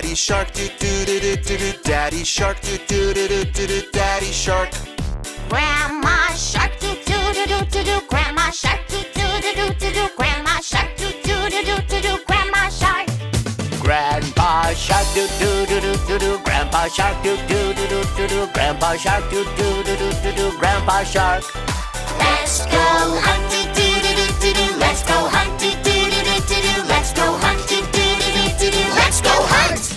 Daddy shark, do do do do do do. Daddy shark, do do do do do do. Daddy shark. Grandma shark, do do do do do do. Grandma shark, do do do do do do. Grandma shark, do do do do do do. Grandma shark. Grandpa shark do do do do do do. Grandpa shark do do do do do do. Grandpa shark do do do do do do. Grandpa shark. Let's go hunt, do do do do do do. Let's go hunt, do do do do do do. Let's go hunt, do do do do do do. Let's go hunt.